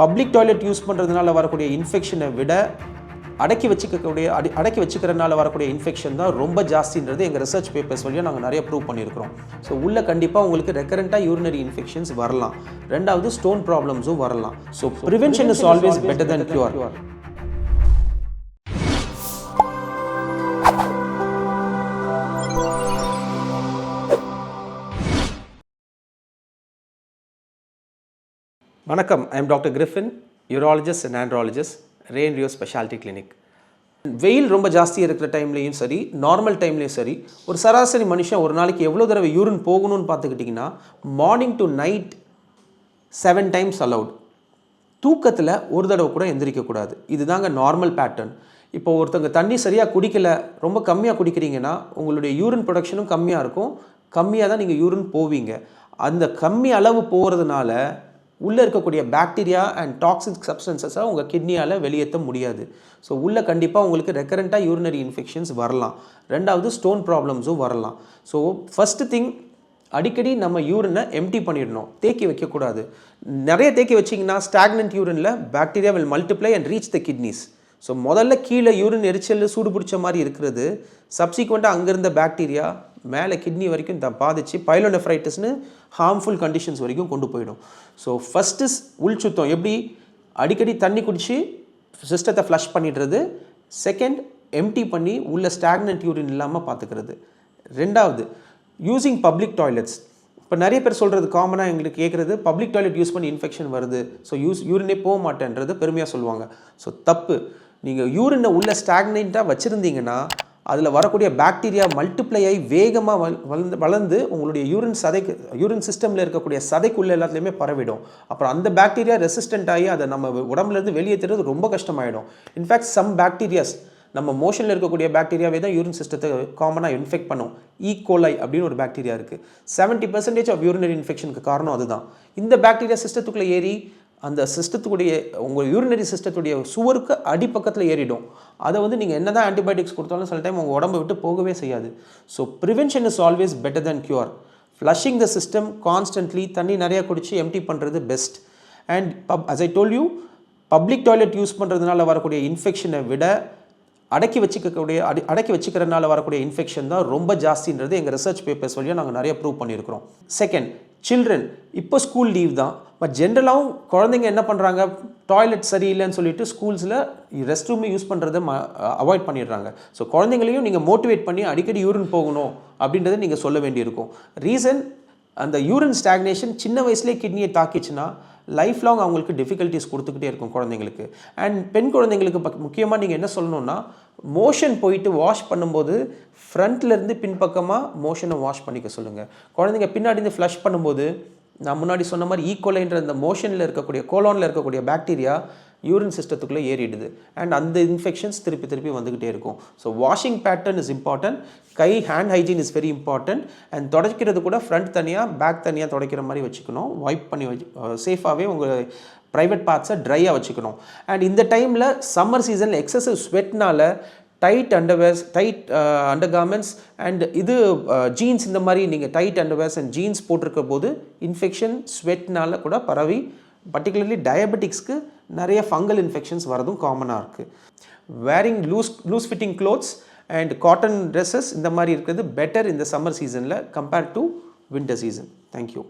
Public toilet use பண்ணுறதுனால வரக்கூடிய இன்ஃபெக்ஷனை விட அடக்கி வச்சுக்கிறதுனால வரக்கூடிய இன்ஃபெக்ஷன் தான் ரொம்ப ஜாஸ்தின்றது எங்கள் ரிசர்ச் பேப்பர்ஸ் வழியாக நாங்கள் நிறைய ப்ரூவ் பண்ணியிருக்கிறோம். ஸோ உள்ளே கண்டிப்பாக உங்களுக்கு ரெக்கரண்ட்டாக யூரினரி இன்ஃபெக்ஷன்ஸ் வரலாம். ரெண்டாவது ஸ்டோன் ப்ராப்ளம்ஸும் வரலாம். So prevention is always better than cure. வணக்கம், I am doctor Griffin, urologist and andrologist, Ray and Rio specialty clinic. வெயில் ரொம்ப ஜாஸ்தியாக இருக்கிற டைம்லேயும் சரி, நார்மல் டைம்லேயும் சரி, ஒரு சராசரி மனுஷன் ஒரு நாளைக்கு எவ்வளோ தடவை யூரின் போகணும்னு பார்த்துக்கிட்டிங்கன்னா morning to night 7 times allowed. தூக்கத்தில் ஒரு தடவை கூட எந்திரிக்கக்கூடாது. இதுதாங்க நார்மல் பேட்டர்ன். இப்போ ஒருத்தங்க தண்ணி சரியாக குடிக்கலை, ரொம்ப கம்மியாக குடிக்கிறீங்கன்னா உங்களுடைய யூரின் ப்ரொடக்ஷனும் கம்மியாக இருக்கும். கம்மியாக தான் நீங்கள் யூரின் போவீங்க. அந்த கம்மி அளவு போகிறதுனால உள்ளே இருக்கக்கூடிய பாக்டீரியா அண்ட் டாக்ஸிக் சப்ஸ்டன்சஸை உங்கள் கிட்னியால் வெளியேற்ற முடியாது. ஸோ உள்ளே கண்டிப்பாக உங்களுக்கு ரெக்கரண்ட்டாக யூரினரி இன்ஃபெக்ஷன்ஸ் வரலாம். ரெண்டாவது ஸ்டோன் ப்ராப்ளம்ஸும் வரலாம். ஸோ ஃபஸ்ட்டு திங், அடிக்கடி நம்ம யூரினை எம்டி பண்ணிடணும், தேக்கி வைக்கக்கூடாது. நிறைய தேக்கி வச்சிங்கன்னா ஸ்டாக்னன்ட் யூரினில் bacteria will multiply and reach the kidneys. So முதல்ல கீழே யூரின் எரிச்சல் சூடு பிடிச்ச மாதிரி இருக்கிறது, சப்சிக்வெண்ட்டாக அங்கேருந்த பாக்டீரியா மேலே கிட்னி வரைக்கும் பாதிச்சு பைலோனெஃப்ரைட்டிஸ்னு ஹார்ம்ஃபுல் கண்டிஷன்ஸ் வரைக்கும் கொண்டு போயிடும். ஸோ ஃபஸ்ட்டு உள் சுத்தம், எப்படி அடிக்கடி தண்ணி குடித்து சிஸ்டத்தை ஃப்ளஷ் பண்ணிடுறது. செகண்ட், எம்டி பண்ணி உள்ள ஸ்டாக்னன்ட் யூரின் இல்லாமல் பார்த்துக்கிறது. ரெண்டாவது, யூஸிங் பப்ளிக் டாய்லெட்ஸ். இப்போ நிறைய பேர் சொல்கிறது காமனாக எங்களுக்கு கேட்குறது, பப்ளிக் டாய்லெட் யூஸ் பண்ணி இன்ஃபெக்ஷன் வருது, ஸோ யூரினே போக மாட்டேன்றது பெருமையாக சொல்லுவாங்க. ஸோ தப்பு. நீங்கள் யூரினை உள்ள ஸ்டாக்னண்ட்டாக வச்சுருந்தீங்கன்னா அதில் வரக்கூடிய பாக்டீரியா மல்டிப்ளை ஆகி வேகமாக வளர்ந்து உங்களுடைய யூரின் சிஸ்டமில் இருக்கக்கூடிய சதைக்குள்ளே எல்லாத்துலேயுமே பரவிடும். அப்புறம் அந்த பாக்டீரியா ரெசிஸ்டன்ட் ஆகி அதை நம்ம உடம்புலேருந்து வெளியேற்றுறது ரொம்ப கஷ்டமாயிடும். இன்ஃபேக்ட் சம் பாக்டீரியாஸ், நம்ம மோஷனில் இருக்கக்கூடிய பாக்டீரியாவே தான் யூரின் சிஸ்டத்தை காமனாக இன்ஃபெக்ட் பண்ணும். ஈகோலை அப்படின்னு ஒரு பாக்டீரியா இருக்குது. 70% ஆஃப் யூரினரி இன்ஃபெக்ஷனுக்கு காரணம் அதுதான். இந்த பாக்டீரியா சிஸ்டத்துக்குள்ளே ஏறி அந்த சிஸ்டத்துடைய உங்கள் யூரினரி சிஸ்டத்துடைய சுவருக்கு அடிப்பக்கத்தில் ஏறிடும். அதை நீங்கள் என்ன தான் ஆன்டிபயோட்டிக்ஸ் கொடுத்தாலும் சில டைம் உங்கள் உடம்பை விட்டு போகவே செய்யாது. So prevention is always better than cure. Flushing the system constantly, தண்ணி நிறையா குடித்து எம்டி பண்ணுறது best. And as I told you, public toilet use பண்ணுறதுனால வரக்கூடிய இன்ஃபெக்ஷனை விட அடக்கி வச்சுக்கிறதுனால வரக்கூடிய இன்ஃபெக்ஷன் தான் ரொம்ப ஜாஸ்தின்றது எங்கள் ரிசர்ச் பேப்பர்ஸ் வழியாக நாங்கள் நிறைய ப்ரூவ் பண்ணியிருக்கிறோம். Second, children. இப்போ ஸ்கூல் லீவ் தான், பட் ஜென்ரலாகவும் குழந்தைங்க என்ன பண்ணுறாங்க, டாய்லெட் சரியில்லைன்னு சொல்லிட்டு ஸ்கூல்ஸில் ரெஸ்ட் ரூமை யூஸ் பண்ணுறதை அவாய்ட் பண்ணிடுறாங்க. ஸோ குழந்தைங்களையும் நீங்கள் மோட்டிவேட் பண்ணி அடிக்கடி யூரின் போகணும் அப்படின்றத நீங்கள் சொல்ல வேண்டியிருக்கும். ரீசன், அந்த யூரின் ஸ்டாக்னேஷன் சின்ன வயசுலேயே கிட்னியை தாக்கிச்சுன்னா லைஃப் லாங் அவங்களுக்கு டிஃபிகல்ட்டிஸ் கொடுத்துக்கிட்டே இருக்கும் குழந்தைங்களுக்கு. அண்ட் பெண் குழந்தைங்களுக்கு முக்கியமாக நீங்கள் என்ன சொல்லணும்னா, மோஷன் போயிட்டு வாஷ் பண்ணும்போது ஃப்ரண்ட்லேருந்து பின்பக்கமாக மோஷனை வாஷ் பண்ணிக்க சொல்லுங்கள். குழந்தைங்க பின்னாடி இருந்து ஃப்ளஷ் பண்ணும்போது நான் முன்னாடி சொன்ன மாதிரி ஈகோலைன்ற அந்த மோஷனில் இருக்கக்கூடிய கோலோனில் இருக்கக்கூடிய பாக்டீரியா யூரின் சிஸ்டத்துக்குள்ளே ஏறிடுது. அண்ட் அந்த இன்ஃபெக்ஷன்ஸ் திருப்பி வந்துக்கிட்டே இருக்கும். So washing pattern is important. Hand hygiene is very important. And துடைக்கிறது கூட ஃப்ரண்ட் தனியாக பேக் தனியாக துடைக்கிற மாதிரி வச்சுக்கணும். வைப் பண்ணி சேஃபாகவே உங்கள் ப்ரைவேட் பார்ட்ஸை ட்ரையாக வச்சுக்கணும். அண்ட் இந்த டைமில் சம்மர் சீசனில் எக்ஸசிவ் ஸ்வெட்னால் டைட் அண்டர்கார்மெண்ட்ஸ் அண்ட் ஜீன்ஸ், இந்த மாதிரி நீங்கள் டைட் அண்டர்வேர்ஸ் அண்ட் ஜீன்ஸ் போட்டிருக்க போது இன்ஃபெக்ஷன் ஸ்வெட்னால் கூட பரவி, பர்டிகுலர்லி டயபெட்டிக்ஸ்க்கு நிறைய ஃபங்கல் இன்ஃபெக்ஷன்ஸ் வரதும் காமனாக இருக்குது. Wearing loose fitting clothes and cotton dresses இந்த மாதிரி இருக்கிறது பெட்டர் இந்த சம்மர் சீசனில் compared to winter season. Thank you.